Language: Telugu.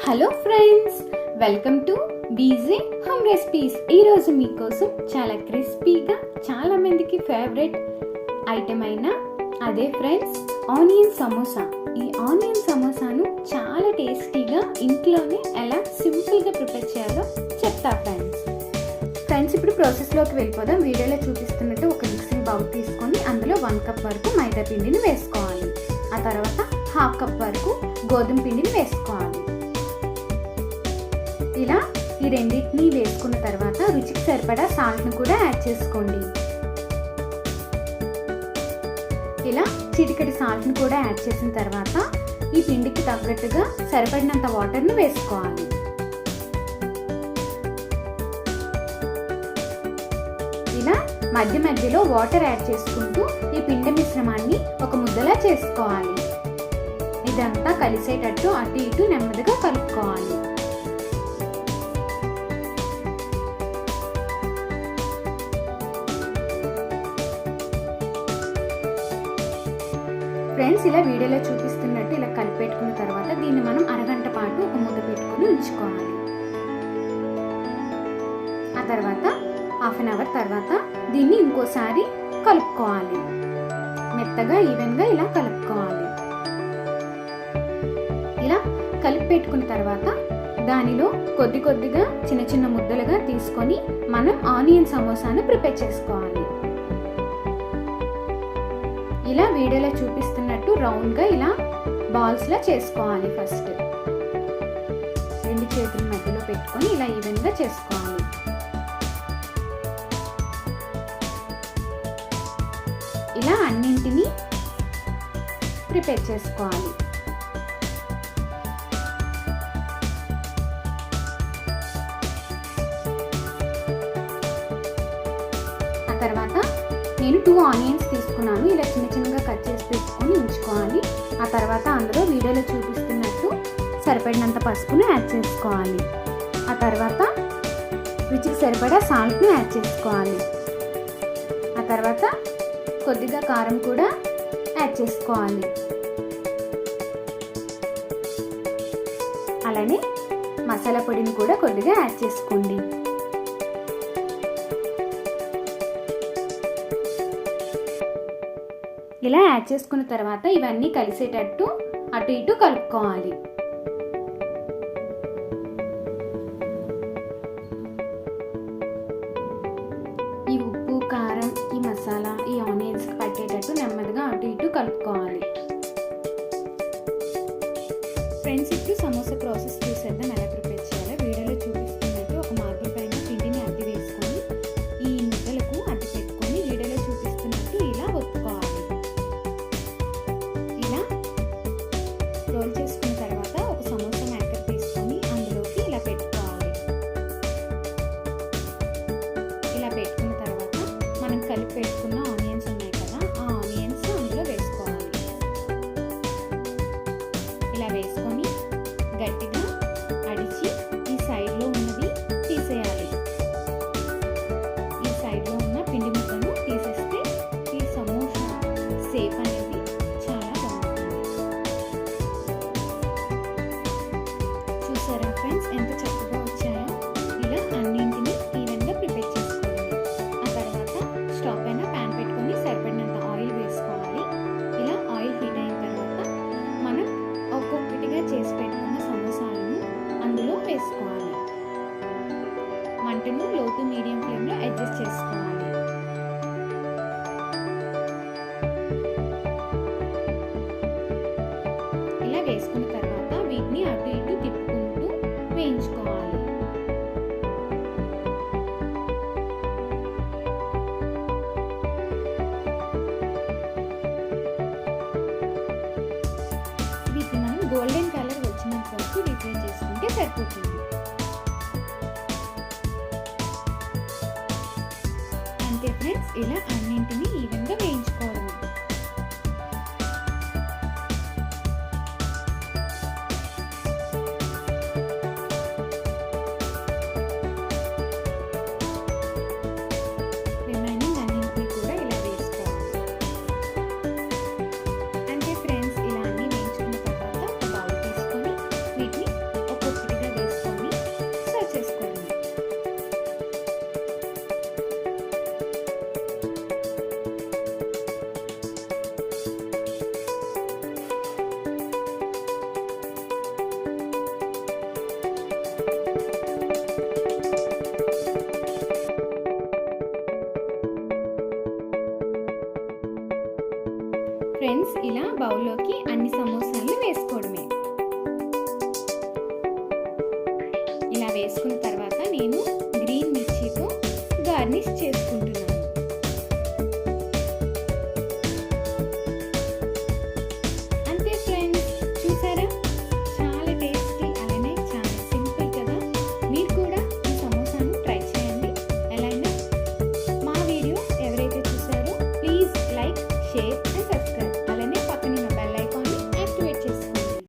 Hello friends, welcome to BG home recipes. ఈరోజు మీకోసం చాలా క్రిస్పీగా, చాలా మందికి ఫేవరెట్ ఐటెం అయిన అదే ఫ్రెండ్స్ ఆనియన్ సమోసా. ఈ ఆనియన్ సమోసాను చాలా టేస్టీగా ఇంట్లోనే ఎలా సింపుల్గా ప్రిపేర్ చేయాలో చెప్తా ఫ్రెండ్స్. ఇప్పుడు ప్రాసెస్లోకి వెళ్ళిపోదాం. వీడియోలో చూపిస్తున్నట్టు ఒక మిక్సింగ్ బౌల్ తీసుకొని అందులో 1 కప్ వరకు మైదా పిండిని వేసుకోవాలి. ఆ తర్వాత 1/2 కప్ వరకు గోధుమ పిండిని వేసుకోవాలి. ఇలా ఈ రెండింటిని వేసుకున్న తర్వాత రుచికి సరిపడా సాల్ట్ను కూడా యాడ్ చేసుకోండి. ఇలా చిటికెడు సాల్ట్ను కూడా యాడ్ చేసిన తర్వాత ఈ పిండికి తగ్గట్టుగా సరిపడినంత వాటర్ను వేసుకోవాలి. ఇలా మధ్య మధ్యలో వాటర్ యాడ్ చేసుకుంటూ ఈ పిండి మిశ్రమాన్ని ఒక ముద్దలా చేసుకోవాలి. ఇదంతా కలిసేటట్టు అటు ఇటు నెమ్మదిగా కలుపుకోవాలి. ఫ్రెండ్స్, ఇలా వీడియోలో చూపిస్తున్నట్టు ఇలా కలిపెట్టుకున్న తర్వాత దీన్ని మనం అరగంట పాటు ఒక మూత పెట్టుకుని ఉంచుకోవాలి. ఆ తర్వాత 1/2 అవర్ తర్వాత దీన్ని ఇంకోసారి కలుపుకోవాలి. మెత్తగా ఈవెన్గా ఇలా కలుపుకోవాలి. ఇలా కలిపి పెట్టుకున్న తర్వాత దానిలో కొద్ది కొద్దిగా చిన్న చిన్న ముద్దలుగా తీసుకొని మనం ఆనియన్ సమోసాను ప్రిపేర్ చేసుకోవాలి. ఇలా వీడియోలో చూపిస్తున్నట్టు రౌండ్గా ఇలా బాల్స్లా చేసుకోవాలి. ఫస్ట్ 2 చేతుల మధ్యలో పెట్టుకొని ఇలా ఈవెన్గా చేసుకోవాలి. ఇలా అన్నింటినీ ప్రిపేర్ చేసుకోవాలి. ఆ తర్వాత నేను 2 ఆనియన్స్ తీసుకున్నాను. ఇలా చిన్న చిన్నగా కట్ చేసి పెట్టుకొని ఉంచుకోవాలి. ఆ తర్వాత అందులో వీడియోలో చూపిస్తున్నట్టు సరిపడినంత పసుపును యాడ్ చేసుకోవాలి. ఆ తర్వాత రుచికి సరిపడా సాల్ట్ను యాడ్ చేసుకోవాలి. ఆ తర్వాత కొద్దిగా కారం కూడా యాడ్ చేసుకోవాలి. అలానే మసాలా పొడిని కూడా కొద్దిగా యాడ్ చేసుకోండి. ఇలా యాడ్ చేసుకున్న తర్వాత ఇవన్నీ కలిసేటట్టు అటు ఇటు కలుపుకోవాలి. ఈ ఉప్పు, కారం, ఈ మసాలా ఈ ఆనియన్స్కి పట్టేటట్టు నెమ్మదిగా అటు ఇటు కలుపుకోవాలి. ఫ్రెండ్స్, ఇప్పుడు సమోసా ప్రాసెస్ చూసేద్దాం ఎలా ప్రిపేర్ చేయాలో. వీడియోలో చూపిస్తున్నట్టు ఒక మార్బుల్ పైన పిండిని అద్ది వేసుకొని ఈ ముద్దలకు అద్ది పెట్టుకొని వీడియోలో చూపిస్తున్నట్టు ఇలా ఒత్తుకోవాలి. ఇలా రోల్ చేసుకున్న తర్వాత ఒక సమోసా మేకర్ తీసుకొని అందులోకి ఇలా పెట్టుకోవాలి. ఇలా పెట్టుకున్న తర్వాత మనం కలిపి పెట్టుకున్న ఆనియన్స్ ఉన్నాయి కదా, ఆ ఆనియన్స్ అందులో వేసుకోవాలి. ఇలా వేసుకొని గట్టిగా అడిచి ఈ సైడ్లో ఉన్నది తీసేయాలి. ఈ సైడ్లో ఉన్న పిండి ముక్కను తీసేస్తే ఈ సమోసా షేప్ అనేది చాలా బాగుంటుంది. చూసారా ఫ్రెండ్స్, ఎంత చక్కగా వచ్చాయో. ఇలా అన్నింటినీ ఈవెన్గా ప్రిపేర్ చేసుకోవాలి. ఆ తర్వాత స్టవ్ పైన ప్యాన్ పెట్టుకొని సరిపడినంత ఆయిల్ వేసుకోవాలి. ఇలా ఆయిల్ హీట్ అయిన తర్వాత మనం ఒక్కొక్కటిగా చేసి పెట్టుకున్న సమోసాలను అందులో వేసుకోవాలి. మంటను లో టు మీడియం ఫ్లేమ్లో అడ్జస్ట్ చేసుకోవాలి. ఇలా వేసుకున్న తర్వాత వీటిని అటు ఇటు తిప్పుకుంటూ వేయించుకోవాలి. వీటిని మనం గోల్డెన్ కలర్ వచ్చినంత వరకు డీప్ ఫ్రై చేసుకుంటే సరిపోతుంది. అంతే ఫ్రెండ్స్, ఇలా అన్నింటినీ